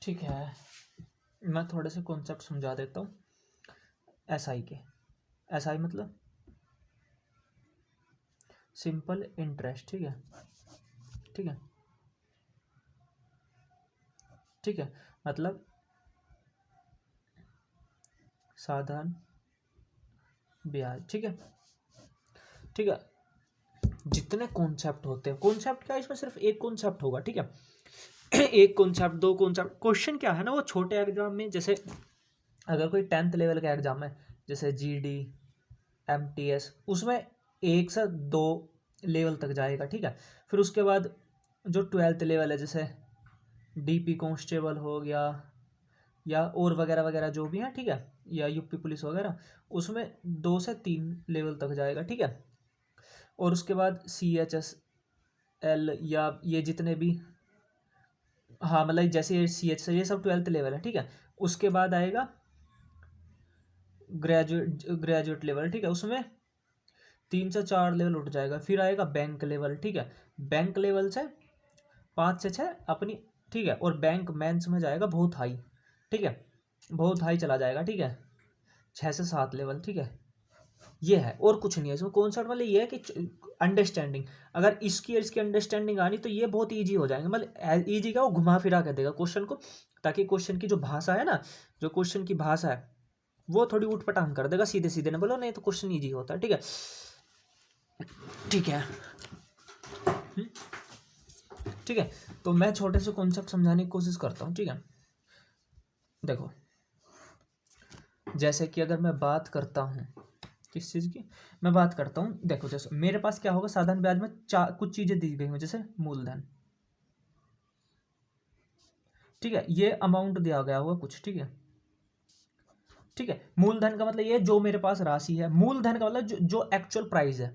ठीक है, मैं थोड़े से कॉन्सेप्ट समझा देता हूँ एसआई के। एसआई मतलब सिंपल इंटरेस्ट। ठीक है, ठीक है, ठीक है, मतलब साधारण ब्याज। ठीक है, ठीक है। जितने कॉन्सेप्ट होते हैं, कॉन्सेप्ट क्या है, इसमें सिर्फ एक कॉन्सेप्ट होगा। ठीक है, एक कॉन्सेप्ट, दो कॉन्सेप्ट। क्वेश्चन क्या है ना, वो छोटे एग्जाम में, जैसे अगर कोई 10th लेवल का एग्जाम है, जैसे जीडी, एमटीएस, उसमें 1 से 2 लेवल तक जाएगा। ठीक है, फिर उसके बाद जो 12th लेवल है, जैसे डीपी कांस्टेबल हो गया या और वगैरह वगैरह जो भी है, ठीक है, या यूपी पुलिस वगैरह, उसमें 2 से 3 लेवल तक जाएगा। ठीक है, और उसके बाद CHSL या ये जितने भी, हाँ मतलब जैसे CH, ये सब 12th लेवल है। ठीक है, उसके बाद आएगा ग्रेजुएट लेवल। ठीक है, उसमें 3 से 4 लेवल उठ जाएगा। फिर आएगा बैंक लेवल। ठीक है, बैंक लेवल से 5 से 6 अपनी। ठीक है, और बैंक मेंस में जाएगा बहुत हाई। ठीक है, बहुत हाई चला जाएगा। ठीक है, 6 से 7 लेवल। ठीक है, ये है, और कुछ नहीं है इसमें। कॉन्सेप्ट मतलब ये है कि अंडरस्टैंडिंग, अगर इसकी और इसकी अंडरस्टैंडिंग आनी तो ये बहुत ईजी हो जाएंगे। मतलब ईजी का, वो घुमा फिरा कर देगा क्वेश्चन को, ताकि क्वेश्चन की जो भाषा है ना, जो क्वेश्चन की भाषा है वो थोड़ी उठपटांग कर देगा, सीधे सीधे ना बोलो, नहीं तो क्वेश्चन ईजी होता है। ठीक है, ठीक है, ठीक है। तो मैं छोटे से कॉन्सेप्ट समझाने की कोशिश करता हूँ। ठीक है, देखो, जैसे कि अगर मैं बात करता हूँ किस चीज़ की, मैं बात करता हूँ, देखो जैसे मेरे पास क्या होगा, साधारण ब्याज में कुछ चीज़ें दी गई हैं, जैसे मूलधन। ठीक है, ये अमाउंट दिया गया होगा कुछ। ठीक है, ठीक है, मूलधन का मतलब ये जो मेरे पास राशि है। मूलधन का मतलब जो एक्चुअल प्राइस है।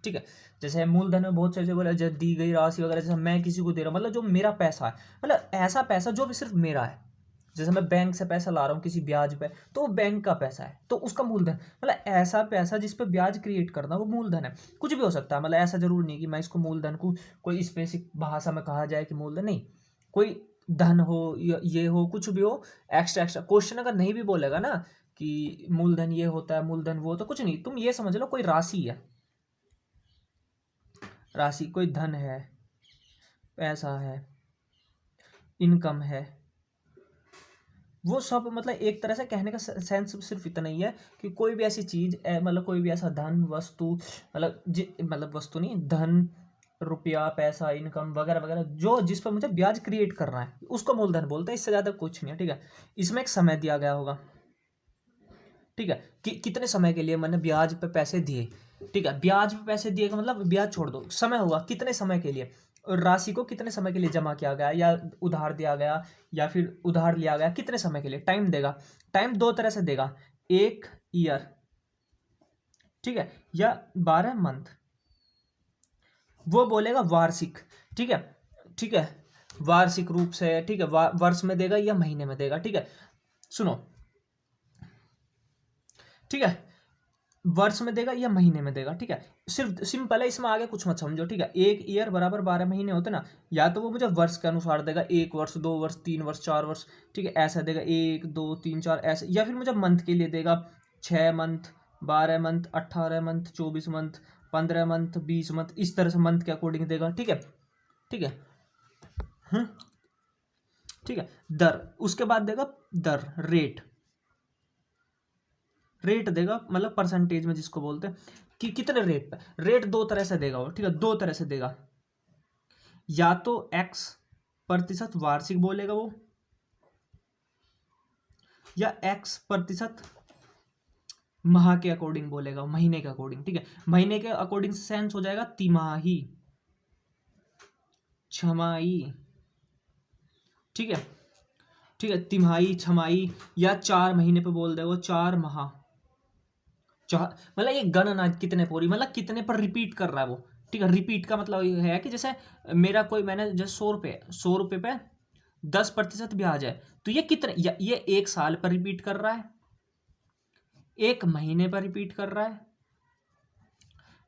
ठीक है, जैसे मूलधन में बहुत सारे बोला, जब दी गई राशि वगैरह, जैसे मैं किसी को दे रहा हूँ, मतलब जो मेरा पैसा है, मतलब ऐसा पैसा जो भी सिर्फ मेरा है। जैसे मैं बैंक से पैसा ला रहा हूँ किसी ब्याज पे, तो वो बैंक का पैसा है, तो उसका मूलधन। मतलब ऐसा पैसा जिस पे ब्याज क्रिएट करना, वो मूलधन है। कुछ भी हो सकता है, मतलब ऐसा जरूर नहीं कि मैं इसको मूलधन को कोई स्पेसिफिक भाषा में कहा जाए कि मूलधन, नहीं। कोई धन हो या ये हो, कुछ भी हो, एक्स्ट्रा एक्स्ट्रा क्वेश्चन अगर नहीं भी बोलेगा ना कि मूलधन ये होता है, मूलधन वो, तो कुछ नहीं, तुम ये समझ लो कोई राशि है, राशि, कोई धन है, पैसा है, इनकम है, वो सब। मतलब एक तरह से कहने का सेंस सिर्फ इतना ही है कि कोई भी ऐसी चीज, मतलब कोई भी ऐसा धन, वस्तु, मतलब मतलब वस्तु नहीं, धन, रुपया, पैसा, इनकम वगैरह वगैरह, जो जिस पर मुझे ब्याज क्रिएट करना है, उसको मूलधन बोलते हैं। इससे ज्यादा कुछ नहीं है। ठीक है, इसमें एक समय दिया गया होगा। ठीक है, कि कितने समय के लिए मैंने ब्याज पे पैसे दिए। ठीक है, ब्याज पे पैसे दिए का मतलब ब्याज छोड़ दो, समय होगा कितने समय के लिए, और राशि को कितने समय के लिए जमा किया गया, या उधार दिया गया, या फिर उधार लिया गया, कितने समय के लिए, टाइम देगा। टाइम दो तरह से देगा, 1 ईयर, ठीक है, या 12 मंथ। वो बोलेगा वार्षिक। ठीक है, ठीक है, वार्षिक रूप से। ठीक है, वर्ष में देगा या महीने में देगा। ठीक है, सुनो, ठीक है, वर्ष में देगा या महीने में देगा। ठीक है, सिर्फ सिंपल है, इसमें आगे कुछ मत समझो। ठीक है, 1 ईयर बराबर 12 महीने होते ना, या तो वो मुझे वर्ष के अनुसार देगा, 1 वर्ष, 2 वर्ष, 3 वर्ष, 4 वर्ष। ठीक है, ऐसा देगा, 1 2 3 4 ऐसे, या फिर मुझे मंथ के लिए देगा, 6 month, 12 month, 18 month, 24 month, 15 month, 20 month, इस तरह से मंथ के अकॉर्डिंग देगा। ठीक है, ठीक है, हम्म, ठीक है। दर, उसके बाद देगा दर, रेट, रेट देगा, मतलब परसेंटेज में जिसको बोलते हैं कि कितने रेट पे। रेट दो तरह से देगा वो। ठीक है, दो तरह से देगा, या तो X% वार्षिक बोलेगा वो, या X% माह के अकॉर्डिंग बोलेगा, महीने के अकॉर्डिंग। ठीक है, महीने के अकॉर्डिंग से सेंस हो जाएगा तिमाही, छमाही। ठीक है, ठीक है, तिमाही, छमाही, या 4 महीने पे बोल देगा 4 माह। चार मतलब ये गणना कितने पूरी, मतलब कितने पर रिपीट कर रहा है वो। ठीक है, रिपीट का मतलब ये है कि जैसे मेरा कोई, मैंने जैसे 100 रुपये पे 10% ब्याज है, तो ये कितने, ये 1 साल पर रिपीट कर रहा है, 1 महीने पर रिपीट कर रहा है,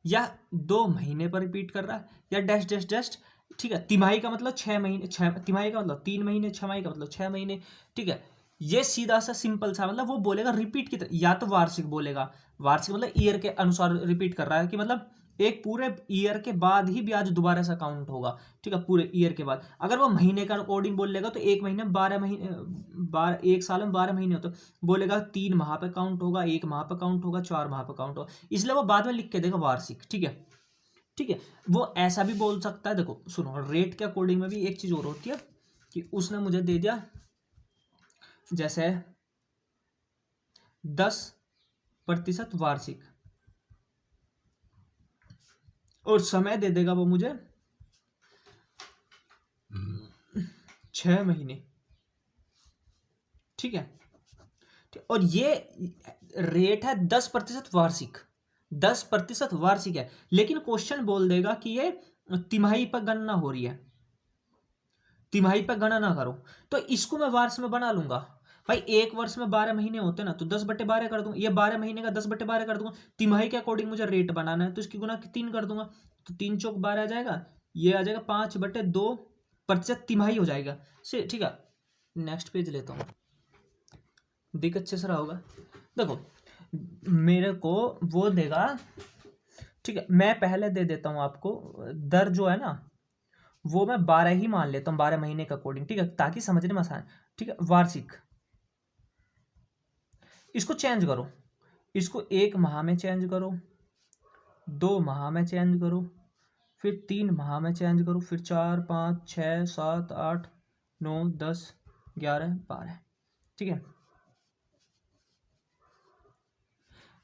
या 2 महीने पर रिपीट कर रहा है, या डैश डैश डैश ठीक है, तिमाही का मतलब 6 महीने, 6 तिमाही का मतलब 3 महीने, 6 माही का मतलब 6 महीने। ठीक है, ये सीधा सा सिंपल सा मतलब वो बोलेगा रिपीट की तरह, या तो वार्षिक बोलेगा, वार्षिक मतलब ईयर के अनुसार रिपीट कर रहा है कि मतलब एक पूरे ईयर के बाद ही ब्याज दोबारा से काउंट होगा। ठीक है, पूरे ईयर के बाद। अगर वो महीने का अकॉर्डिंग बोल लेगा तो एक महीने में 12 महीने, 1 साल में 12 महीने होते, बोलेगा 3 माह पे काउंट होगा, 1 माह पे काउंट होगा, 4 माह पे काउंट होगा, इसलिए वो बाद में लिख के देगा वार्षिक। ठीक है, ठीक है, वो ऐसा भी बोल सकता है, देखो सुनो, रेट के अकॉर्डिंग में भी एक चीज और होती है कि उसने मुझे दे दिया जैसे 10% वार्षिक, और समय दे देगा वो मुझे 6 महीने। ठीक है, और ये रेट है 10% वार्षिक, 10% वार्षिक है, लेकिन क्वेश्चन बोल देगा कि ये तिमाही पर गणना हो रही है, तिमाही पर गणना करो, तो इसको मैं वर्ष में बना लूंगा। भाई एक वर्ष में 12 महीने होते ना, तो 10/12 कर दूंगा, ये 12 महीने का 10/12 कर दूंगा। तिमाही के अकॉर्डिंग मुझे रेट बनाना है तो इसकी गुना 3 कर दूंगा, तो 3 चौक 12 आ जाएगा, ये आ जाएगा 5/2% तिमाही हो जाएगा। से ठीक है, नेक्स्ट पेज लेता हूँ, देख अच्छे से रहा होगा। देखो मेरे को वो देगा, ठीक है, मैं पहले दे देता हूँ आपको दर जो है ना, वो मैं 12 ही मान लेता हूँ, 12 महीने का अकॉर्डिंग। ठीक है, ताकि समझने में आसान। ठीक है, वार्षिक, इसको चेंज करो, इसको 1 माह में चेंज करो, 2 माह में चेंज करो, फिर 3 माह में चेंज करो, फिर 4, 5, 6, 7, 8, 9, 10, 11, 12। ठीक है,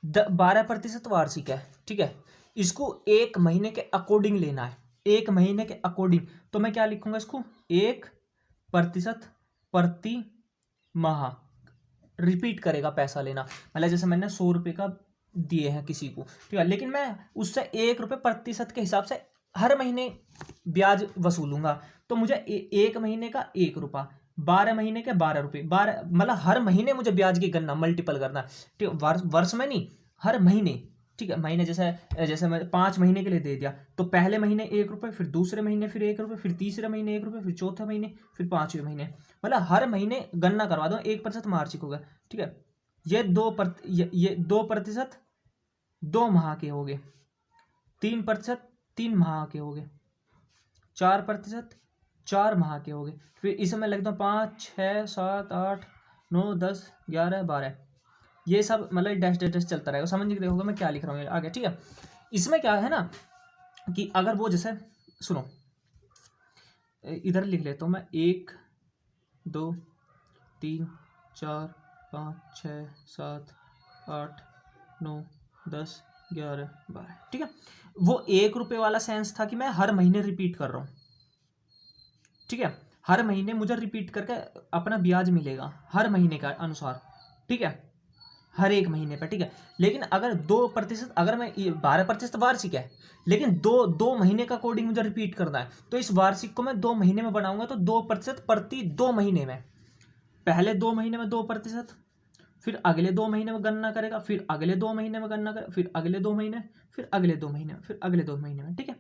12% वार्षिक है। ठीक है, इसको 1 महीने के अकॉर्डिंग लेना है, 1 महीने के अकॉर्डिंग, तो मैं क्या लिखूंगा इसको, 1% प्रति माह रिपीट करेगा पैसा लेना। मतलब जैसे मैंने 100 रुपये का दिए हैं किसी को, ठीक है, लेकिन मैं उससे 1 रुपये प्रतिशत के हिसाब से हर महीने ब्याज वसूलूंगा, तो मुझे 1 महीने का 1 रुपया, 12 महीने के 12 रुपये, 12 मतलब हर महीने मुझे ब्याज की गणना मल्टीपल करना है। ठीक है, वर्ष में नहीं, हर महीने। ठीक है, महीने जैसे जैसे मैं 5 महीने के लिए दे दिया, तो पहले महीने 1 रुपये, फिर दूसरे महीने फिर 1 रुपये, फिर तीसरे महीने 1 रुपये, फिर चौथे महीने, फिर 5वें महीने, मतलब हर महीने गणना करवा दो, 1% वार्षिक होगा। ठीक है, ये 2% 2 माह के हो गए, 3% 3 माह के हो गए, 4% 4 माह के हो गए, फिर इसमें लगता हूँ 5, 6, 7, 8, 9, 10, 11, 12, ये सब मतलब डैश डैश डैश चलता रहेगा। समझ के देखोगे मैं क्या लिख रहा हूँ आगे। ठीक है, इसमें क्या है ना कि अगर वो जैसे सुनो, इधर लिख लेता हूँ मैं, 1, 2, 3, 4, 5, 6, 7, 8, 9, 10, 11, 12। ठीक है, वो 1 रुपये वाला सेंस था कि मैं हर महीने रिपीट कर रहा हूँ। ठीक है, हर महीने मुझे रिपीट करके अपना ब्याज मिलेगा हर महीने का अनुसार। ठीक है, हर एक महीने पर। ठीक है, लेकिन अगर 2%, अगर मैं 12% वार्षिक है, लेकिन दो महीने का अकॉर्डिंग मुझे रिपीट करना है, तो इस वार्षिक को मैं 2 महीने में बनाऊंगा, तो 2% प्रति 2 महीने में, पहले 2 महीने में 2%, फिर अगले 2 महीने में गणना करेगा, फिर अगले 2 महीने में गणना करेगा, फिर अगले 2 महीने, फिर अगले 2 महीने, फिर अगले 2 महीने में। ठीक है,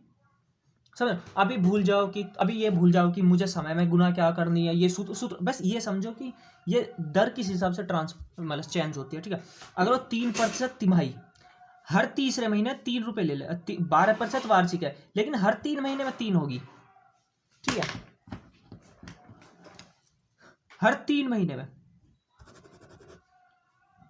समझ, अभी भूल जाओ कि, अभी ये भूल जाओ कि मुझे समय में गुना क्या करनी है, ये सूत्र सूत्र, बस ये समझो कि ये दर किस हिसाब से मतलब चेंज होती है। ठीक है, अगर वो 3% तिमाही, हर तीसरे महीने 3 रुपये ले ले, 12% वार्षिक है, लेकिन हर 3 महीने में 3 होगी। ठीक है, हर 3 महीने में,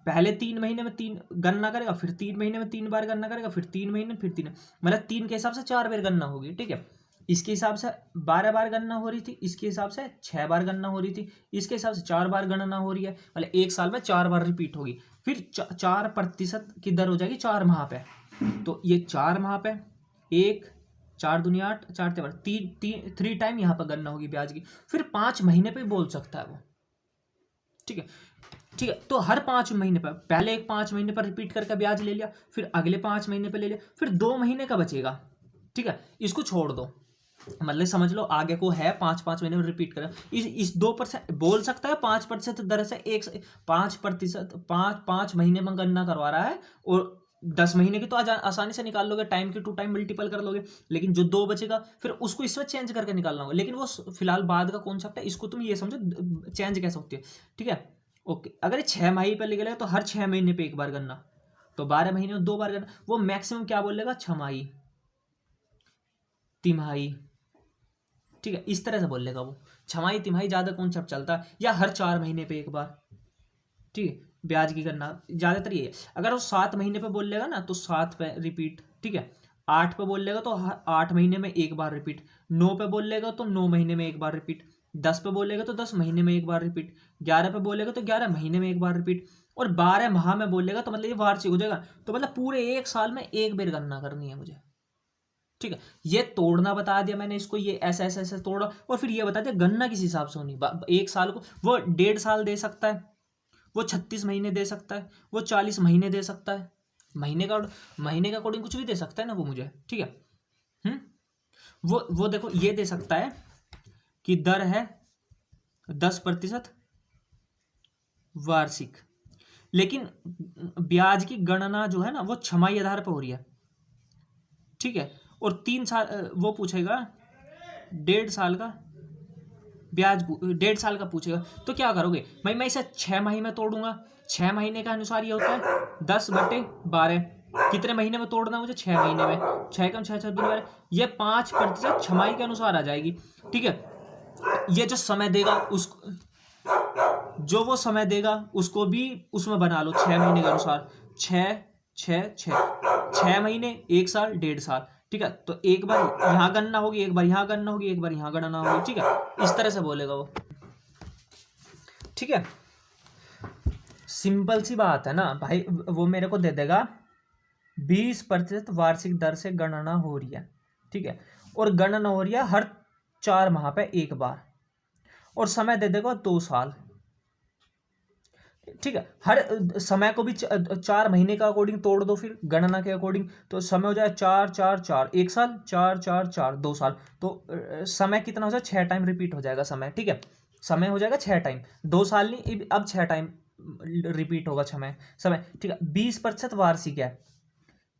पहले 3 महीने में 3 गणना करेगा, फिर 3 महीने में 3 बार गणना करेगा, फिर 3 महीने, फिर 3, मतलब 3 के हिसाब से 4 बार गणना होगी। ठीक है, इसके हिसाब से 12 बार गणना हो रही थी, इसके हिसाब से 6 बार गणना हो रही थी, इसके हिसाब से 4 बार गणना हो रही है, मतलब एक साल में 4 बार रिपीट होगी। फिर 4% की दर हो जाएगी 4 माह पे, तो ये 4 माह पे 1, 4 दूनी 8, 4 3 3 टाइम यहाँ पर गणना होगी ब्याज की। फिर 5 महीने पे बोल सकता है वो। ठीक है, ठीक है, तो हर 5 महीने पर, पहले एक 5 महीने पर रिपीट करके ब्याज ले लिया, फिर अगले 5 महीने पर ले लिया, फिर 2 महीने का बचेगा। ठीक है, इसको छोड़ दो, मतलब समझ लो आगे को है 5 महीने में रिपीट करें, इस 2% बोल सकता है, 5% दर से 5% 5 महीने में गणना करवा रहा है, और 10 महीने की तो आसानी से निकाल लोगे, टाइम के 2 टाइम मल्टीपल कर लोगे, लेकिन जो 2 बचेगा फिर उसको इसमें चेंज करके निकालना होगा। लेकिन वो फिलहाल बाद का कॉन्सेप्ट है, इसको तुम ये समझो चेंज कैसे होती है। ठीक है, ओके। अगर ये 6 महीने पे निकलेगा तो हर 6 महीने पे एक बार करना, तो 12 महीने में 2 बार करना। वो मैक्सिमम क्या बोलेगा, छमाही, तिमाही। ठीक है, इस तरह से बोलेगा वो। छमाही तिमाही ज्यादा कॉन्सेप्ट चलता है, या हर 4 महीने पे एक बार। ठीक है, ब्याज की गणना ज्यादातर ये है। अगर वो 7 महीने पे बोल लेगा ना तो 7 पे रिपीट। ठीक है, 8 पे बोल लेगा तो 8 महीने में एक बार रिपीट। 9 पे बोल लेगा तो 9 महीने में एक बार रिपीट। 10 पे बोलेगा तो 10 महीने में एक बार रिपीट। 11 पे बोलेगा तो 11 महीने में एक बार रिपीट। और 12 माह में बोलेगा तो मतलब ये वार्षिक हो जाएगा। तो मतलब पूरे एक साल में एक बार गणना करनी है मुझे। ठीक है, ये तोड़ना बता दिया मैंने इसको, ये ऐसे ऐसे ऐसे तोड़ा, और फिर ये बता दिया गणना किस हिसाब से होनी। एक साल को वो 1.5 साल दे सकता है, वो 36 महीने दे सकता है, वो 40 महीने दे सकता है। महीने का अकॉर्डिंग कुछ भी दे सकता है ना वो मुझे। ठीक है, हम्म। वो देखो ये दे सकता है कि दर है 10% वार्षिक, लेकिन ब्याज की गणना जो है ना वो छमाही आधार पर हो रही है। ठीक है, और 3 साल वो पूछेगा, 1.5 साल का ब्याज 1.5 साल का पूछेगा, तो क्या करोगे भाई, मैं इसे 6 महीने में तोड़ूंगा। 6 महीने का अनुसार ये होता है 10/12। कितने महीने में तोड़ना मुझे, 6 महीने में। 6 कम 6 6 12, ये 5% छमाही के अनुसार आ जाएगी। ठीक है, ये जो समय देगा उसको, जो वो समय देगा उसको भी उसमें बना लो 6 महीने के अनुसार। 6 महीने, एक साल, 1.5 साल। ठीक है, तो एक बार यहाँ गणना होगी, एक बार यहाँ गणना होगी, एक बार यहाँ गणना होगी। ठीक है, इस तरह से बोलेगा वो। ठीक है, सिंपल सी बात है ना भाई। वो मेरे को दे देगा 20% वार्षिक दर से गणना हो रही है। ठीक है, और गणना हो रही है हर 4 माह पे एक बार, और समय दे देगा 2 साल। ठीक है, हर समय को भी 4 महीने का अकॉर्डिंग तोड़ दो, फिर गणना के अकॉर्डिंग, तो समय हो जाए 4 4 4 एक साल, 4 4 4 2 साल। तो समय कितना हो जाए, 6 टाइम रिपीट हो जाएगा समय। ठीक है, समय हो जाएगा 6 टाइम, 2 साल नहीं, अब 6 टाइम रिपीट होगा समय समय। ठीक है, 20% वार्षिक है,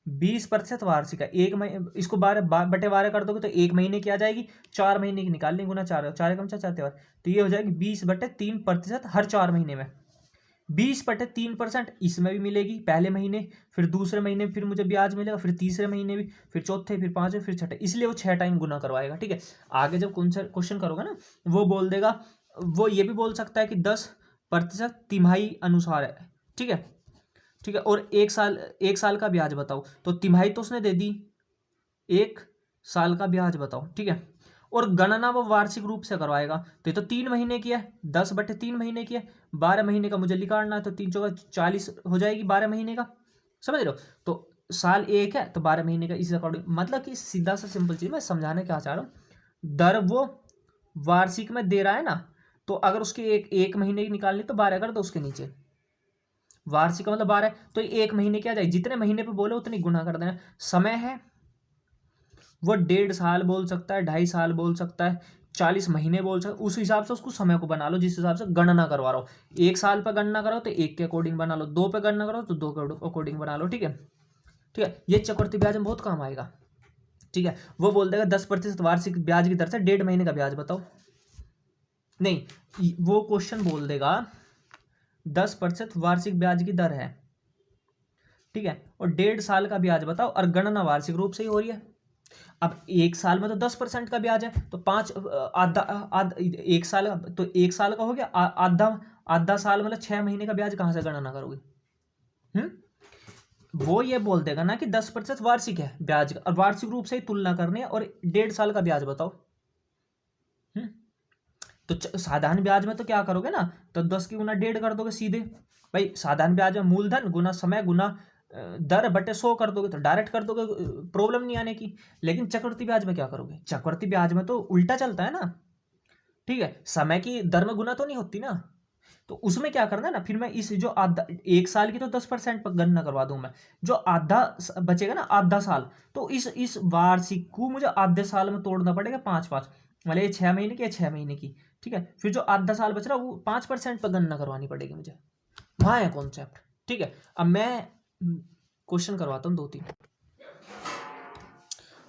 20% वार्षिक है। एक महीने इसको 12/12 कर दोगे तो एक महीने की आ जाएगी, 4 महीने की निकाल लेंगे, गुना 4, 4 कम 4 4 तो ये हो जाएगी 20/3% हर 4 महीने में। 20/3% इसमें भी मिलेगी पहले महीने, फिर दूसरे महीने फिर मुझे ब्याज मिलेगा, फिर तीसरे महीने भी, फिर चौथे, फिर पांचवें, फिर छठे, इसलिए वो 6 टाइम गुना करवाएगा। ठीक है, आगे जब क्वेश्चन करोगे ना वो बोल देगा, वो ये भी बोल सकता है कि 10% तिमाही अनुसार है। ठीक है, ठीक है, और एक साल का ब्याज बताओ, तो तिमाही तो उसने दे दी, एक साल का ब्याज बताओ। ठीक है, और गणना वो वार्षिक रूप से करवाएगा, तो ये तो 3 महीने की है, 10/3 महीने की है। 12 महीने का मुझे निकालना है, तो 3 चौका 40 हो जाएगी 12 महीने का। समझ रहे हो, तो साल एक है तो 12 महीने का, इस अकॉर्डिंग। मतलब कि सीधा सा सिंपल चीज मैं समझाने क्या चाह रहा हूँ, दर वो वार्षिक में दे रहा है ना, तो अगर उसके एक महीने की निकालनी तो 12 कर दो उसके नीचे। वार्षिक का मतलब 12, तो एक महीने क्या जाए, जितने महीने पे बोले उतनी गुना कर देना। समय है वो 1.5 साल बोल सकता है, 2.5 साल बोल सकता है, 40 महीने बोल सकता है, उस हिसाब से उसको समय को बना लो, जिस हिसाब से गणना करवा रहा हो। 1 साल पर गणना करो तो 1 के अकॉर्डिंग बना लो, 2 पे गणना करो तो 2 के अकॉर्डिंग बना लो। ठीक है, ठीक है, ये चक्रवृद्धि ब्याज में बहुत काम आएगा। ठीक है, वो बोल देगा 10% वार्षिक ब्याज की दर से 1.5 महीने का ब्याज बताओ। नहीं, वो क्वेश्चन बोल देगा 10% वार्षिक ब्याज की दर है। ठीक है, और 1.5 साल का ब्याज बताओ, और गणना वार्षिक रूप से ही हो रही है। अब एक साल में तो 10% का ब्याज है, तो एक साल, तो एक साल का हो गया, आधा आधा साल मतलब 6 महीने का ब्याज कहाँ से गणना करोगे। वो ये बोल देगा ना कि 10% वार्षिक है ब्याज का, और वार्षिक रूप से ही तुलना करनी है, और 1.5 साल का ब्याज बताओ। तो साधारण ब्याज में तो क्या करोगे ना, तो 10 की गुना 1.5 कर दोगे सीधे। भाई साधारण ब्याज में मूलधन गुना समय गुना दर बटे 100 कर दोगे, तो डायरेक्ट कर दोगे, प्रॉब्लम नहीं आने की। लेकिन चक्रवृद्धि ब्याज में क्या करोगे, चक्रवृद्धि ब्याज में तो उल्टा चलता है ना। ठीक है, समय की दर में गुना तो नहीं होती ना, तो उसमें क्या करना है ना, फिर मैं इस जो आधा एक साल की तो 10% पर गणना करवा दूं मैं, जो आधा बचेगा ना आधा साल, तो इस वार्षिक को मुझे आधे साल में तोड़ना पड़ेगा 5-5, मतलब ये 6 महीने की या 6 महीने की। ठीक है, फिर जो आधा साल बच रहा है वो 5% पर गणना करवानी पड़ेगी मुझे, वहां है कॉन्सेप्ट। ठीक है, अब मैं क्वेश्चन करवाता हूँ 2-3।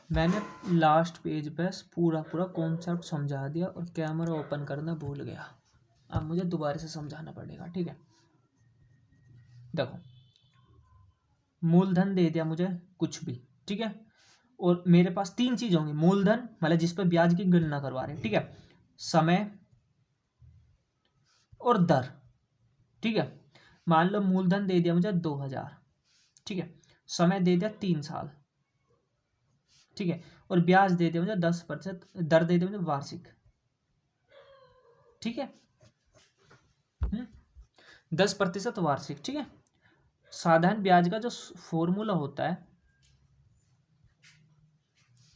मैंने लास्ट पेज पे पूरा कॉन्सेप्ट समझा दिया और कैमरा ओपन करना भूल गया। अब मुझे दोबारा से समझाना पड़ेगा, ठीक है। देखो, मूलधन दे दिया मुझे कुछ भी, ठीक है, और मेरे पास 3 चीज होंगी। मूलधन मतलब जिस पर ब्याज की गणना करवा रहे हैं, ठीक है, समय और दर, ठीक है। मान लो मूलधन दे दिया मुझे 2000, ठीक है, समय दे दिया 3 साल, ठीक है, और ब्याज दे दिया मुझे 10%, दर दे दिया मुझे वार्षिक, ठीक है, 10% वार्षिक, ठीक है। साधारण ब्याज का जो फॉर्मूला होता है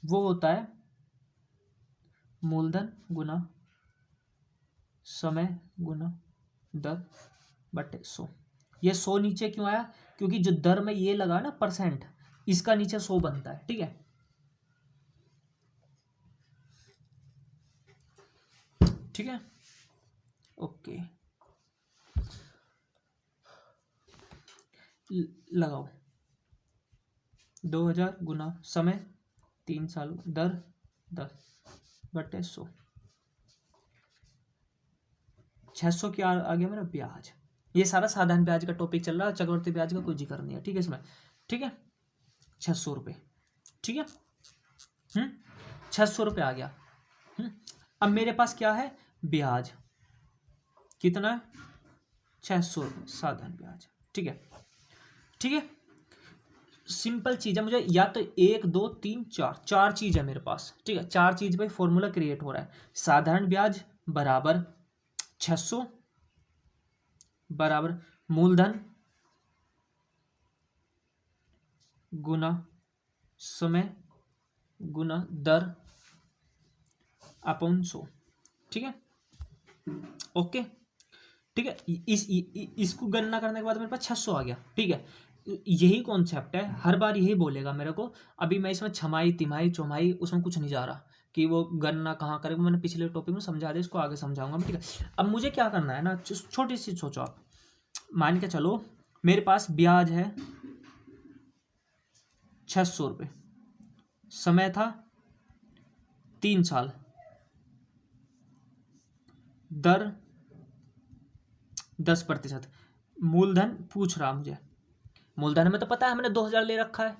वो होता है मूलधन गुना समय गुना दर बटे 100। ये 100 नीचे क्यों आया? क्योंकि जो दर में ये लगा ना परसेंट, इसका नीचे 100 बनता है, ठीक है। ठीक है, ओके, लगाओ। 2000 गुना समय 3 साल, दर 10 बटे 100, 600 क्या आ गया मेरा ब्याज। ये सारा साधारण ब्याज का टॉपिक चल रहा है, चक्रवर्ती ब्याज का कोई जिक्र नहीं है, ठीक है इसमें, ठीक है। 600 रुपये, ठीक है, 600 रुपये आ गया। अब मेरे पास क्या है? ब्याज कितना है? 600 रुपये साधारण ब्याज, ठीक है, ठीक है। सिंपल चीज है, मुझे या तो 1 2 3 4 चीज है मेरे पास, ठीक है। 4 चीज पे फॉर्मूला क्रिएट हो रहा है। साधारण ब्याज बराबर 600 बराबर मूलधन गुना समय गुना दर अपॉन 100, ठीक है, ओके, ठीक है। इसको गणना करने के बाद मेरे पास 600 आ गया, ठीक है। यही कॉन्सेप्ट है, हर बार यही बोलेगा मेरे को। अभी मैं इसमें छमाई तिमाही चौमाही उसमें कुछ नहीं जा रहा कि वो गणना कहाँ करेगा, मैंने पिछले टॉपिक में समझा दिया, इसको आगे समझाऊंगा, ठीक है। अब मुझे क्या करना है ना, छोटी सी सोचो आप। मान के चलो मेरे पास ब्याज है 600 रुपये, समय था 3 साल, दर 10%, मूलधन पूछ रहा मुझे। मूलधन में तो पता है मैंने 2000 ले रखा है,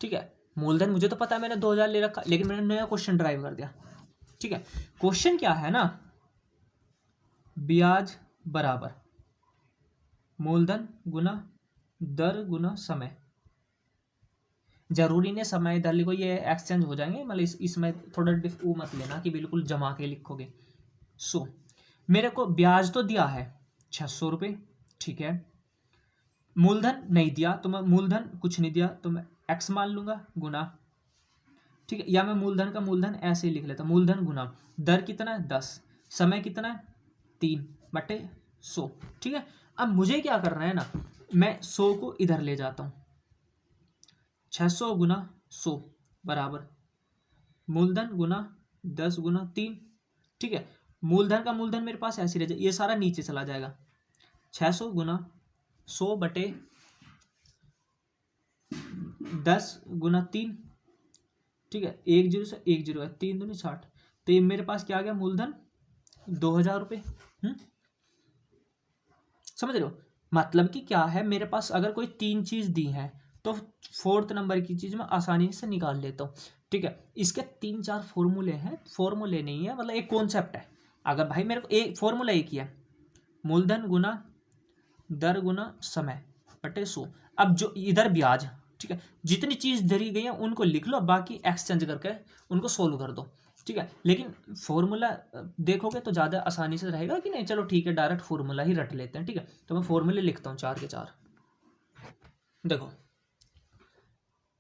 ठीक है। मूलधन मुझे तो पता है मैंने 2000 ले रखा, लेकिन मैंने नया क्वेश्चन ड्राइव कर दिया, ठीक है। क्वेश्चन क्या है ना, ब्याज बराबर मूलधन गुना दर गुना समय। जरूरी नहीं समय दर लिखो, ये एक्सचेंज हो जाएंगे, मतलब इसमें थोड़ा वो मत लेना कि बिल्कुल जमा के लिखोगे। सो मेरे को ब्याज तो दिया है 600 रुपये, ठीक है। मूलधन नहीं दिया तो मैं मूलधन कुछ नहीं दिया तो मैं एक्स मान लूंगा गुना, ठीक है। या मैं मूलधन का मूलधन ऐसे ही लिख लेता, मूलधन गुना दर कितना है 10, समय कितना है 3 बटे 100, ठीक है। अब मुझे क्या करना है ना, मैं 100 को इधर ले जाता हूं, 600 गुना 100 बराबर मूलधन गुना 10 गुना 3, ठीक है। मूलधन का मूलधन मेरे पास ऐसे रह जाए, ये सारा नीचे चला जाएगा, 600 गुना 100 बटे 10 गुना 3, ठीक है। 1 0 से 1 0 है, 3 दूनी 60, तो ये मेरे पास क्या आ गया मूलधन 2000 रुपये। समझ रहे हो? मतलब कि क्या है, मेरे पास अगर कोई 3 चीज दी है तो 4th नंबर की चीज मैं आसानी से निकाल लेता हूँ, ठीक है। इसके 3-4 फॉर्मूले हैं, फॉर्मूले नहीं है, मतलब एक कॉन्सेप्ट है। अगर भाई मेरे को एक फॉर्मूला एक ही है, मूलधन गुना दर गुना समय बटे 100। अब जो इधर ब्याज, ठीक है, जितनी चीज धरी गई है उनको लिख लो, बाकी एक्सचेंज करके उनको सोल्व कर दो, ठीक है। लेकिन फॉर्मूला देखोगे तो ज़्यादा आसानी से रहेगा कि नहीं। चलो ठीक है, डायरेक्ट फॉर्मूला ही रट लेते हैं, ठीक है। तो मैं फॉर्मूले लिखता हूँ 4 के 4। देखो,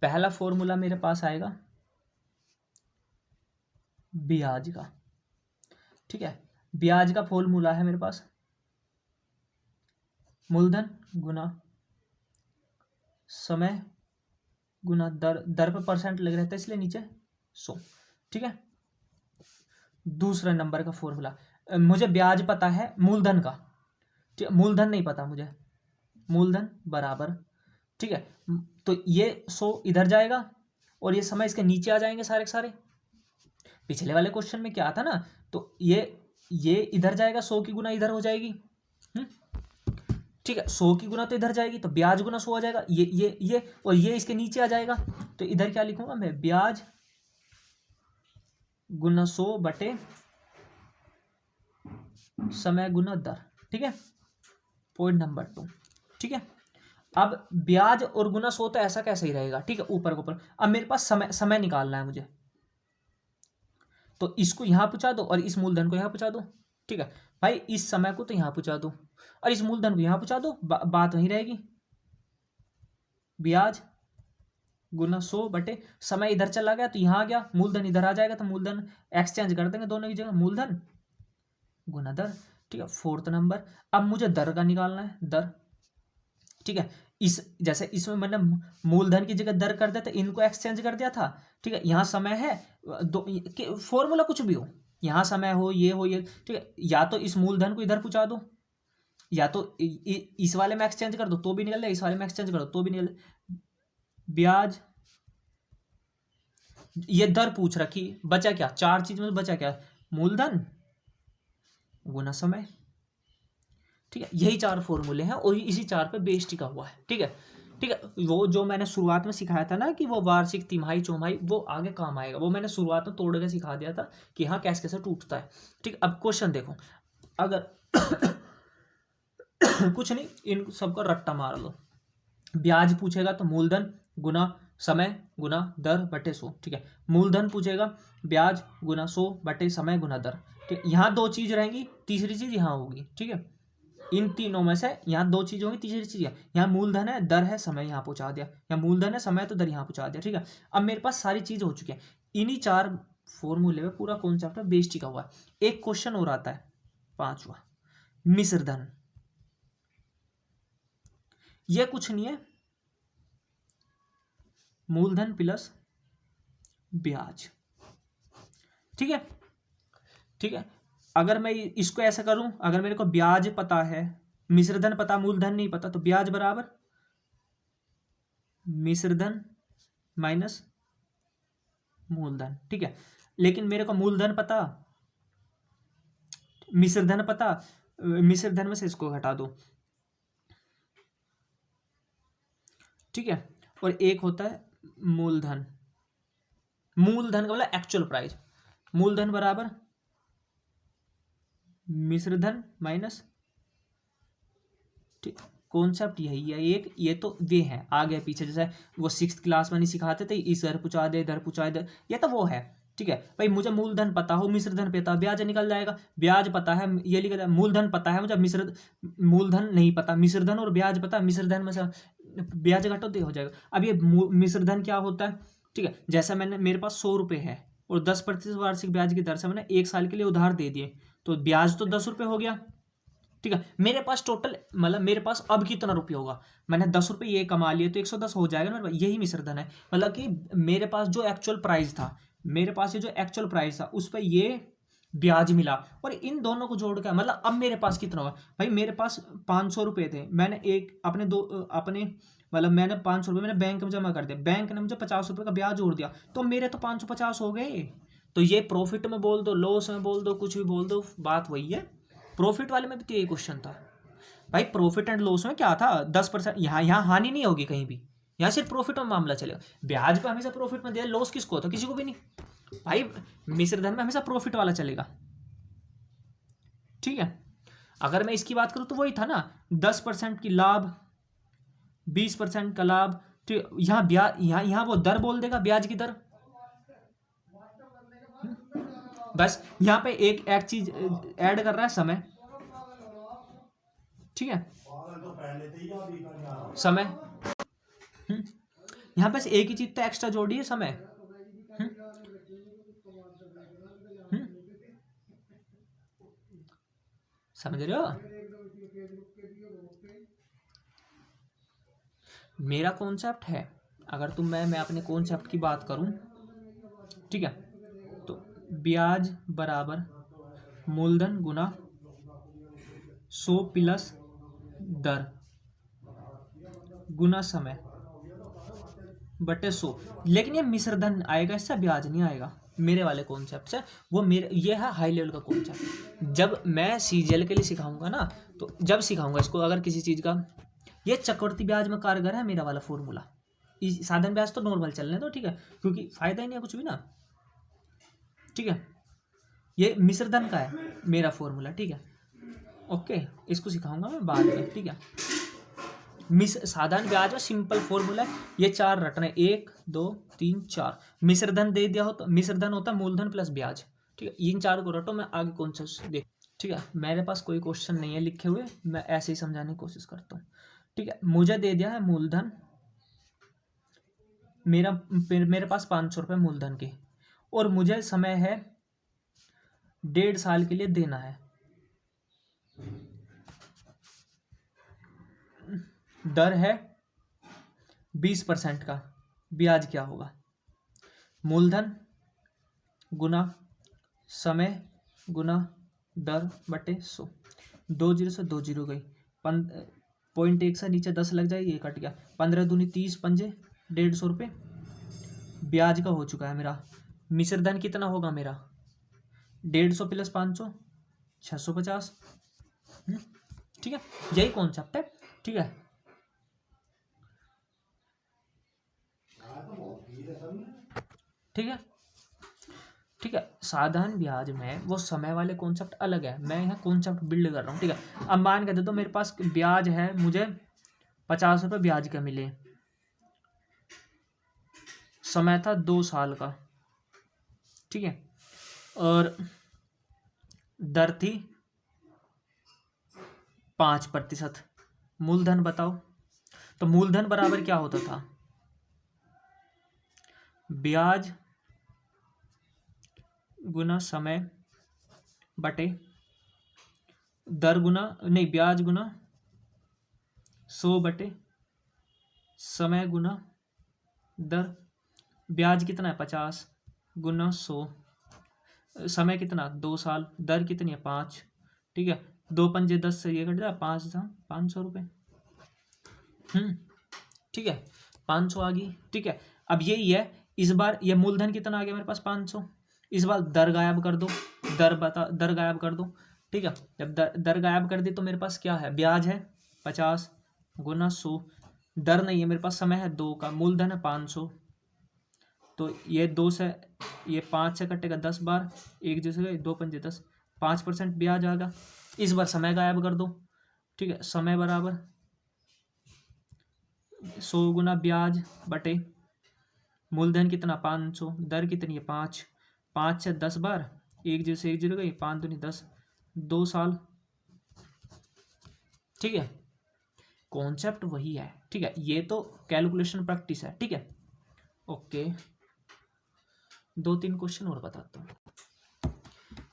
पहला फॉर्मूला मेरे पास आएगा ब्याज का, ठीक है। ब्याज का फॉर्मूला है मेरे पास मूलधन गुना समय गुना दर, दर पे परसेंट लग रहता है इसलिए नीचे 100, ठीक है। दूसरा नंबर का फॉर्मूला, मुझे ब्याज पता है मूलधन का, ठीक है, मूलधन नहीं पता मुझे, मूलधन बराबर, ठीक है, तो ये 100 इधर जाएगा और ये समय इसके नीचे आ जाएंगे सारे के सारे। पिछले वाले क्वेश्चन में क्या था ना, तो ये इधर जाएगा, 100 की गुना इधर हो जाएगी। ठीक है, 100 की गुना तो इधर जाएगी, तो ब्याज गुना 100 आ जाएगा, ये और ये इसके नीचे आ जाएगा। तो इधर क्या लिखूंगा मैं, ब्याज गुना 100 बटे समय गुना दर। ठीक है, पॉइंट नंबर 2। ठीक है, अब ब्याज और गुना 100 तो ऐसा कैसे ही रहेगा। ठीक है, ऊपर को ऊपर। अब मेरे पास समय निकालना है मुझे, तो इसको यहां पहुंचा दो और इस मूलधन को यहां पहुंचा दो। ठीक है भाई, इस समय को तो यहां पहुंचा दो और इस मूलधन को यहां पहुंचा दो, बात वहीं रहेगी। ब्याज गुना 100 बटे समय इधर चला गया तो यहां आ गया, मूलधन इधर आ जाएगा, तो मूलधन एक्सचेंज कर देंगे दोनों की जगह, मूलधन गुना दर। ठीक है, 4th नंबर। अब मुझे दर का निकालना है, दर। ठीक है, जैसे इसमें मैंने मूलधन की जगह दर कर दिया था, इनको एक्सचेंज कर दिया था। ठीक है, यहाँ समय है, फॉर्मूला कुछ भी हो, यहाँ समय हो, ये। ठीक है, या तो इस मूलधन को इधर पहुंचा दो, या तो इस वाले में एक्सचेंज कर दो तो भी निकल जाए, इस वाले में एक्सचेंज कर दो तो भी निकल जाए। ब्याज, ये दर पूछ रखी, बचा क्या, 4 चीज में बचा क्या, मूलधन गुना समय। ठीक है, यही 4 फॉर्मूले हैं और इसी 4 पे बेस टिका हुआ है। ठीक है, ठीक है, वो जो मैंने शुरुआत में सिखाया था ना कि वो वार्षिक, तिमाही, चौमाही, वो आगे काम आएगा, वो मैंने शुरुआत में तोड़ के सिखा दिया था कि हाँ कैसे कैसे टूटता है। ठीक, अब क्वेश्चन देखो, अगर कुछ नहीं, इन सबका रट्टा मार लो। ब्याज पूछेगा तो मूलधन गुना समय गुना दर बटे 100। ठीक है, मूलधन पूछेगा, ब्याज गुना 100 बटे समय गुना दर। ठीक है, यहाँ 2 चीज रहेंगी, तीसरी चीज यहाँ होगी। ठीक है, इन तीनों में से यहाँ 2 चीज होंगी, तीसरी चीज यहाँ मूलधन है, दर है, समय यहाँ पहुंचा दिया, यहाँ मूलधन है, समय तो दर यहाँ पहुंचा दिया। ठीक है, अब मेरे पास सारी चीज हो चुकी है, इन्हीं 4 फॉर्मूले में पूरा कॉन्सेप्ट बेस टिका हुआ है। एक क्वेश्चन और आता है 5वां, मिश्र धन। यह कुछ नहीं है, मूलधन प्लस ब्याज। ठीक है, ठीक है, अगर मैं इसको ऐसा करूं, अगर मेरे को ब्याज पता है, मिश्रधन पता, मूलधन नहीं पता, तो ब्याज बराबर मिश्रधन माइनस मूलधन। ठीक है, लेकिन मेरे को मूलधन पता, मिश्रधन पता, मिश्रधन में से इसको घटा दो। ठीक है, और एक होता है मूलधन, मूलधन का मतलब एक्चुअल प्राइस, मूलधन बराबर मिश्रधन माइनस। ठीक, कॉन्सेप्ट यही है एक, ये तो वे हैं आगे पीछे, जैसे वो 6th क्लास में नहीं सिखाते थे, इस इधर पूछा दे, इधर पूछा दे, ये तो वो है। ठीक है भाई, मुझे मूलधन पता हो, मिश्रधन पता, ब्याज निकल जाएगा, ब्याज पता है, ये लिखा जाए, मूलधन पता है मुझे, मूलधन नहीं पता, मिश्रधन और ब्याज पता, मिश्रधन में से ब्याज घटो तो हो जाएगा। अब ये मिश्रधन क्या होता है। ठीक है, जैसा मैंने, मेरे पास 100 रुपये है और 10% वार्षिक ब्याज की दर से मैंने 1 साल के लिए उधार दे दिए, तो ब्याज तो 10 रुपये हो गया। ठीक है, मेरे पास टोटल मतलब मेरे पास अब कितना रुपये होगा, मैंने 10 रुपये ये कमा लिए तो 110 हो जाएगा मेरे पास, यही मिश्रधन है। मतलब कि मेरे पास जो एक्चुअल प्राइस था, मेरे पास ये जो एक्चुअल प्राइस था उस पर ये ब्याज मिला, और इन दोनों को जोड़ कर मतलब अब मेरे पास कितना होगा भाई, मेरे पास 500 रुपये थे, मैंने एक अपने दो अपने मतलब मैंने 500 रुपये मैंने बैंक में जमा कर दिया, बैंक ने मुझे 50 रुपये का ब्याज जोड़ दिया, तो मेरे तो 550 हो गए। तो ये प्रॉफिट में बोल दो, लॉस में बोल दो, कुछ भी बोल दो, बात वही है। प्रॉफिट वाले में भी तो यही क्वेश्चन था भाई, प्रॉफिट एंड लॉस में क्या था, 10%। यहाँ हानि नहीं होगी कहीं भी, यहाँ सिर्फ प्रॉफिट में मामला चलेगा। ब्याज पे हमेशा प्रॉफिट में दिया, लॉस किसको होता, किसी को भी नहीं भाई, मिश्रधन में हमेशा प्रॉफिट वाला चलेगा। ठीक है, अगर मैं इसकी बात करूं तो वही था ना, 10% की लाभ, 20% का लाभ। ठीक, यहाँ ब्याज, यहाँ वो दर बोल देगा, ब्याज की दर। बस यहाँ पे एक चीज ऐड कर रहा है, समय। ठीक है, समय। यहाँ पे एक ही चीज तो एक्स्ट्रा जोड़ी है, समय। समझ रहे हो, मेरा कॉन्सेप्ट है, अगर मैं अपने कॉन्सेप्ट की बात करूं, ठीक है, तो ब्याज बराबर मूलधन गुना 100 प्लस दर गुना समय। बटे 100। लेकिन ये मिश्रधन आएगा, इससे ब्याज नहीं आएगा मेरे वाले कॉन्सेप्ट से। वो मेरे ये है हाई लेवल का कॉन्सेप्ट। जब मैं सीजीएल के लिए सिखाऊंगा ना, तो जब सिखाऊंगा इसको, अगर किसी चीज़ का, ये चक्रवृद्धि ब्याज में कारगर है मेरा वाला फॉर्मूला। साधन ब्याज तो नॉर्मल चलने दो, ठीक है, क्योंकि फायदा ही नहीं है कुछ भी ना, ठीक है। ये मिश्रधन का है मेरा फॉर्मूला, ठीक है, ओके। इसको सिखाऊंगा मैं बाद में, ठीक है। साधारण ब्याज में सिंपल फॉर्मूला है, ये 4 रटने, 1 2 3 4। मिश्रधन दे दिया हो तो मिश्रधन होता है मूलधन प्लस ब्याज, ठीक है। इन 4 को रटो, मैं आगे कौन सा देख, ठीक है। मेरे पास कोई क्वेश्चन नहीं है लिखे हुए, मैं ऐसे ही समझाने की कोशिश करता हूँ, ठीक है। मुझे दे दिया है मूलधन, मेरे पास 500 रुपये मूलधन के, और मुझे समय है 1.5 साल के लिए देना है। दर है 20% का, ब्याज क्या होगा? मूलधन गुना समय गुना दर बटे 100। 2 जीरो से 2 जीरो गई, 0.1 से नीचे 10 लग जाएगी, ये कट गया। 15 दूनी 30, पंजे 150 रुपये ब्याज का हो चुका है मेरा। मिश्रधन कितना होगा मेरा? 150 प्लस 500 650, ठीक है। यही कॉन्सेप्ट है, ठीक है। ठीक है, ठीक है। साधारण ब्याज में वो समय वाले कॉन्सेप्ट अलग है, मैं यहाँ कॉन्सेप्ट बिल्ड कर रहा हूँ, ठीक है। अब मान के दे तो मेरे पास ब्याज है, मुझे 50 रुपये ब्याज का मिले, समय था 2 साल का, ठीक है, और दर थी 5%। मूलधन बताओ, तो मूलधन बराबर क्या होता था? ब्याज गुना समय बटे दर गुना, नहीं, ब्याज गुना 100 बटे समय गुना दर। ब्याज कितना है? 50 गुना 100, समय कितना? 2 साल, दर कितनी है? 5, ठीक है। 2 पंजे 10 से ये कट जाए, 500 रुपये, ठीक है। 500 आ गई, ठीक है। अब यही है, इस बार ये मूलधन कितना आ गया मेरे पास? 500। इस बार दर गायब कर दो, दर गायब कर दो, ठीक है। जब दर गायब कर दी तो मेरे पास क्या है? ब्याज है 50 गुना 100, दर नहीं है मेरे पास, समय है 2 का, मूलधन है 500। तो ये 2 से, ये 5 से कटेगा 10 बार, 1 जैसे 2 पंजे 10, 5% ब्याज आ गया। इस बार समय गायब कर दो, ठीक है। समय बराबर 100 गुना ब्याज बटे मूलधन कितना? 500, दर कितनी है? 5, 5 से 10 बार, 1 जैसे 1 जीरो गई, 5 दूनी 10, 2 साल, ठीक है। कॉन्सेप्ट वही है, ठीक है। ये तो कैलकुलेशन प्रैक्टिस है, ठीक है, ओके। 2-3 क्वेश्चन और बताता हूँ,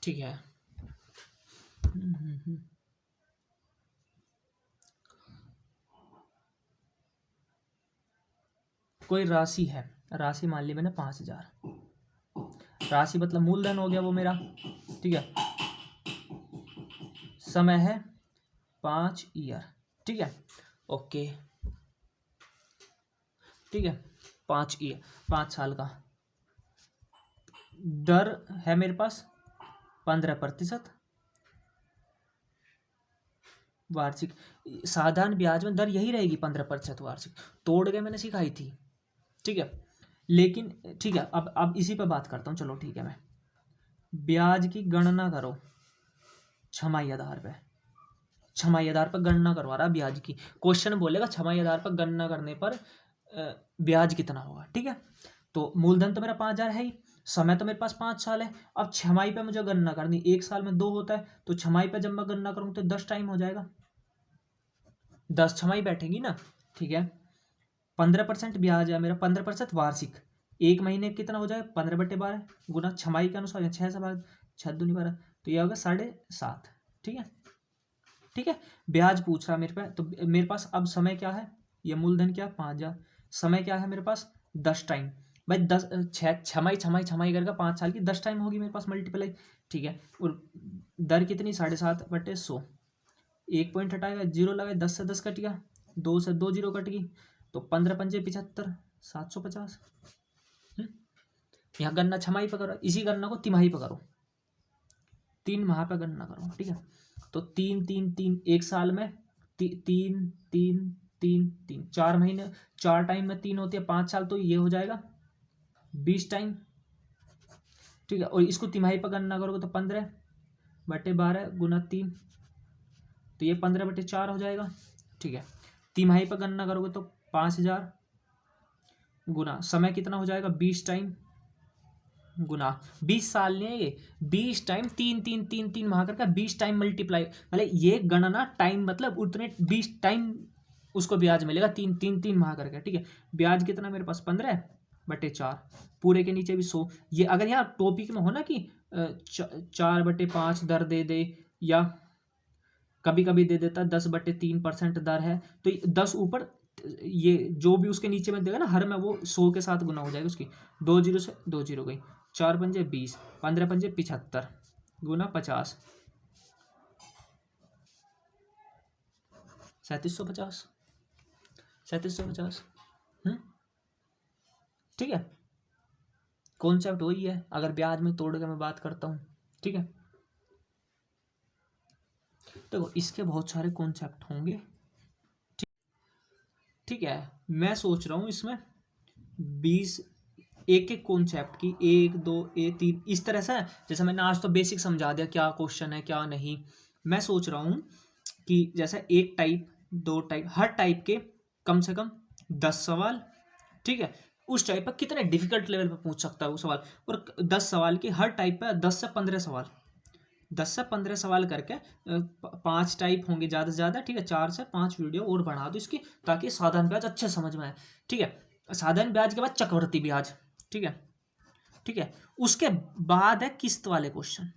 ठीक है। कोई राशि है, राशि मान ली मैंने 5000, राशि मतलब मूलधन हो गया वो मेरा, ठीक है। समय है 5 ईयर, ठीक है, ओके, ठीक है। 5 ईयर, 5 साल का। दर है मेरे पास 15% वार्षिक। साधारण ब्याज में दर यही रहेगी 15% वार्षिक, तोड़ के मैंने सिखाई थी, ठीक है। लेकिन ठीक है, अब इसी पे बात करता हूँ, चलो ठीक है। मैं ब्याज की गणना करो छमाही आधार पे, छमाही आधार पर गणना करवा रहा ब्याज की। क्वेश्चन बोलेगा छमाही आधार पर गणना करने पर ब्याज कितना होगा, ठीक है। तो मूलधन तो मेरा 5000 है ही, समय तो मेरे पास 5 साल है। अब छमाही पे मुझे गणना करनी, 1 साल में 2 होता है, तो छमाही पे जब मैं गणना करूँ तो 10 टाइम हो जाएगा, 10 छमाही बैठेगी ना, ठीक है। 15% ब्याज है मेरा, 15% वार्षिक, 1 महीने कितना हो जाए? 15/12 गुना छमाही के अनुसार 6 से 12, 6 दूनी 12, तो ये होगा 7.5, ठीक है, ठीक है। ब्याज पूछ रहा मेरे पे, तो मेरे पास अब समय क्या है? ये मूलधन क्या? 5000, समय क्या है मेरे पास? 10 टाइम, भाई 10 छमाही छमाही छमाही करके 5 साल की 10 टाइम होगी मेरे पास मल्टीप्लाई, ठीक है। और दर कितनी? 7.5/100, 1 पॉइंट हटाएगा, जीरो लगाए, 10 से 10 कट गया, 2 से 2 जीरो कट गई, तो 15 पंजे 75, 750। यहाँ गणना छमाही पर करो, इसी गणना को तिमाही पर करो, 3 माह पर गणना करो, ठीक है। तो 3 3 3 एक साल में 3 3 3 3 4 महीने, 4 टाइम में 3 होती है, 5 साल, तो ये हो जाएगा 20 टाइम, ठीक है। और इसको तिमाही पर गणना करोगे तो 15/12 गुना 3, तो ये 15/4 हो जाएगा, ठीक है। तिमाही पर गणना करोगे तो 5000 गुना समय कितना हो जाएगा 20 टाइम गुना 20 साल नहीं है ये, 20 टाइम 3 3 3 3 माह करके 20 टाइम मल्टीप्लाई, मतलब ये गणना टाइम मतलब उतने 20 टाइम उसको ब्याज मिलेगा, 3 माह करके, ठीक है। ब्याज कितना मेरे पास 15/4, पूरे के नीचे भी 100। ये अगर यहाँ टॉपिक में हो ना कि 4/5 दर दे दे, या कभी कभी दे देता 10/3% दर है, तो 10 ऊपर ये जो भी उसके नीचे में देगा ना हर में, वो 100 के साथ गुना हो जाएगा उसकी, 2 जीरो से 2 जीरो गई, 4 पंजे 20, 15 पंजे 75 गुना 50, 3750, 3750। ठीक है, कॉन्सेप्ट वही है, अगर ब्याज में तोड़ के मैं बात करता हूँ, ठीक है। देखो इसके बहुत सारे कॉन्सेप्ट होंगे, ठीक है। मैं सोच रहा हूँ इसमें 20 एक एक कॉन्सेप्ट की 1 2 3 इस तरह से, जैसे मैंने आज तो बेसिक समझा दिया क्या क्वेश्चन है क्या नहीं। मैं सोच रहा हूँ कि जैसे एक टाइप 2 टाइप, हर टाइप के कम से कम 10 सवाल, ठीक है। उस टाइप पर कितने डिफिकल्ट लेवल पर पूछ सकता है वो सवाल, और 10 सवाल की हर टाइप पर 10 से 15 सवाल, 10 से 15 सवाल करके 5 टाइप होंगे ज़्यादा से ज़्यादा, ठीक है। 4 से 5 वीडियो और बढ़ा दो इसकी, ताकि साधारण ब्याज अच्छे समझ में आए, ठीक है। साधारण ब्याज के बाद चक्रवृद्धि ब्याज, ठीक है, ठीक है। उसके बाद है किस्त वाले क्वेश्चन,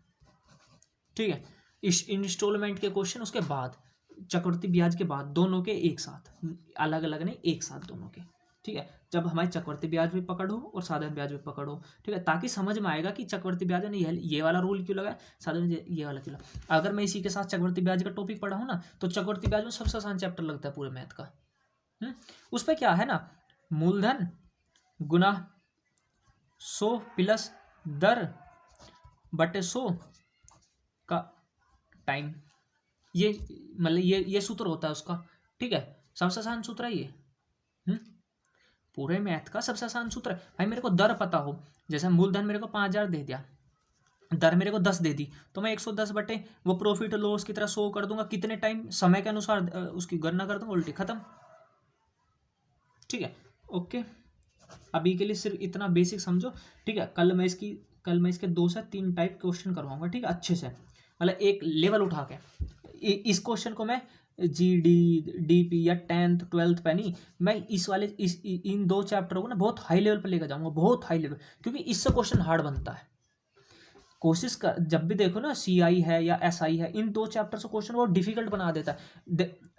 ठीक है। इस इंस्टॉलमेंट के क्वेश्चन उसके बाद, चक्रवृद्धि ब्याज के बाद, दोनों के एक साथ, अलग अलग नहीं, एक साथ दोनों के, ठीक है। जब हमारी चक्रवृद्धि ब्याज भी पकड़ हो और साधारण ब्याज भी पकड़ हो, ठीक है, ताकि समझ में आएगा कि चक्रवृद्धि ब्याज ने ये वाला रूल क्यों लगा, साधारण ये वाला क्यों लगा। अगर मैं इसी के साथ चक्रवृद्धि ब्याज का टॉपिक पढ़ा हूँ ना, तो चक्रवृद्धि ब्याज में सबसे आसान चैप्टर लगता है पूरे मैथ का। उस पर क्या है ना, मूलधन गुना 100 प्लस दर बटे 100 का टाइम, ये मतलब ये सूत्र होता है उसका, ठीक है। सबसे आसान सूत्र है ये, पूरे मैथ का सबसे आसान सूत्र है भाई। मेरे को दर पता हो, जैसे मूलधन मेरे को 5000 दे दिया, दर मेरे को 10 दे दी, तो मैं 110 बटे वो प्रॉफिट लॉस की तरह 100 कर दूंगा, कितने टाइम समय के अनुसार उसकी गणना कर दूंगा, उल्टी खत्म, ठीक है। ओके, अभी के लिए सिर्फ इतना बेसिक समझो, ठीक है। कल मैं इसके 2 से 3 टाइप क्वेश्चन करवाऊंगा, ठीक है, अच्छे से, मतलब एक लेवल उठा के। इस क्वेश्चन को मैं GD DP या 10th 12th पे नहीं, मैं इन 2 चैप्टरों को ना बहुत हाई लेवल पर लेकर जाऊंगा, बहुत हाई लेवल, क्योंकि इससे क्वेश्चन हार्ड बनता है। कोशिश कर, जब भी देखो ना CI है या SI है, इन 2 चैप्टर से क्वेश्चन बहुत डिफिकल्ट बना देता है।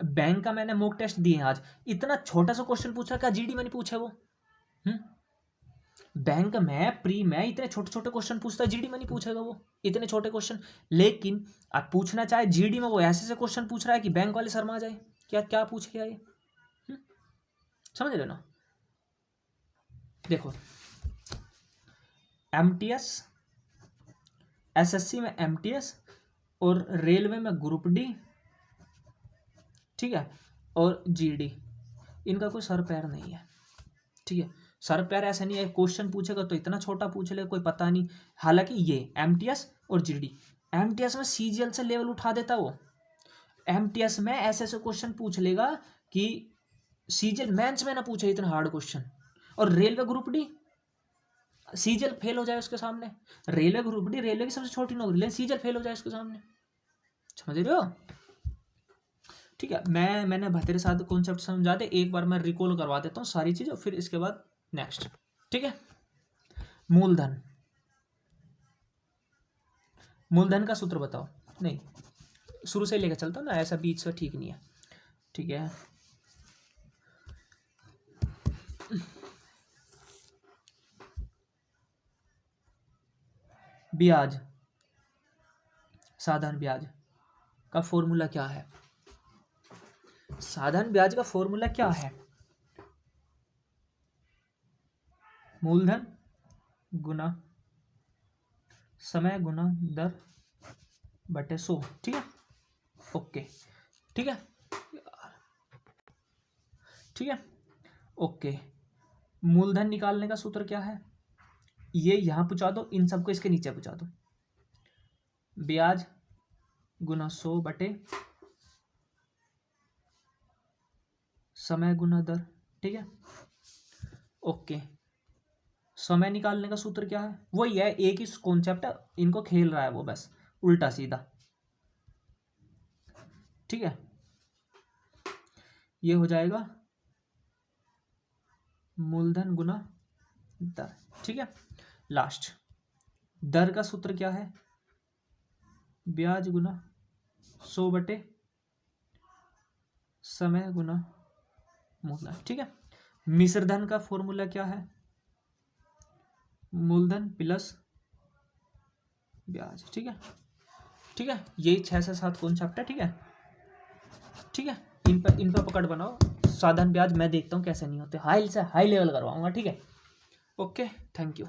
बैंक का मैंने मॉक टेस्ट दिए आज, इतना छोटा सा क्वेश्चन पूछा, क्या GD में नहीं पूछा वो, बैंक में प्री में इतने छोटे छोटे क्वेश्चन पूछता है, GD में नहीं पूछेगा वो इतने छोटे क्वेश्चन। लेकिन आप पूछना चाहे GD में, वो ऐसे से क्वेश्चन पूछ रहा है कि बैंक वाले शर्मा जाए, क्या क्या पूछ लिया ये, समझ रहे ना। देखो MTS, SSC में MTS और रेलवे में ग्रुप D, ठीक है, और GD, इनका कोई सर पैर नहीं है, ठीक है। सर पैर ऐसा नहीं है, क्वेश्चन पूछेगा तो इतना छोटा पूछ ले, कोई पता नहीं। हालांकि ये MTS और GD, MTS में CGL से लेवल उठा देता वो, MTS में ऐसे ऐसे क्वेश्चन पूछ लेगा कि CGL मेंस में ना पूछे इतना हार्ड क्वेश्चन। और railway group D, CGL fail हो जाए उसके सामने, रेलवे ग्रुप D रेलवे की सबसे छोटी नौकरी, लेकिन CGL फेल हो जाए उसके सामने, समझ रहे हो, ठीक है। मैंने तेरे साथ कॉन्सेप्ट समझा दे, एक बार मैं रिकॉल करवा देता हूँ सारी चीज़, फिर इसके बाद नेक्स्ट, ठीक है। मूलधन, मूलधन का सूत्र बताओ, नहीं शुरू से लेकर चलता हूँ ना, ऐसा बीच से ठीक नहीं है, ठीक है। ब्याज, साधारण ब्याज का फॉर्मूला क्या है, साधारण ब्याज का फॉर्मूला क्या है, मूलधन गुना समय गुना दर बटे 100, ठीक है। ओके, ठीक है, ठीक है, ओके। मूलधन निकालने का सूत्र क्या है, ये यहां पूछा दो, इन सबको इसके नीचे पूछा दो। ब्याज गुना 100 बटे समय गुना दर, ठीक है। ओके, समय निकालने का सूत्र क्या है, वही है, एक ही कॉन्सेप्ट है, इनको खेल रहा है वो बस उल्टा सीधा, ठीक है। ये हो जाएगा मूलधन गुना दर, ठीक है। लास्ट, दर का सूत्र क्या है, ब्याज गुना 100 बटे समय गुना मूलधन, ठीक है। मिश्र धन का फॉर्मूला क्या है, मूलधन प्लस ब्याज, ठीक है, ठीक है। यही 6 से 7 कॉन्सेप्ट है, ठीक है, ठीक है। इन पर पकड़ बनाओ। साधारण ब्याज मैं देखता हूँ कैसे नहीं होते, हाई से हाई लेवल करवाऊंगा, ठीक है। Okay, thank you.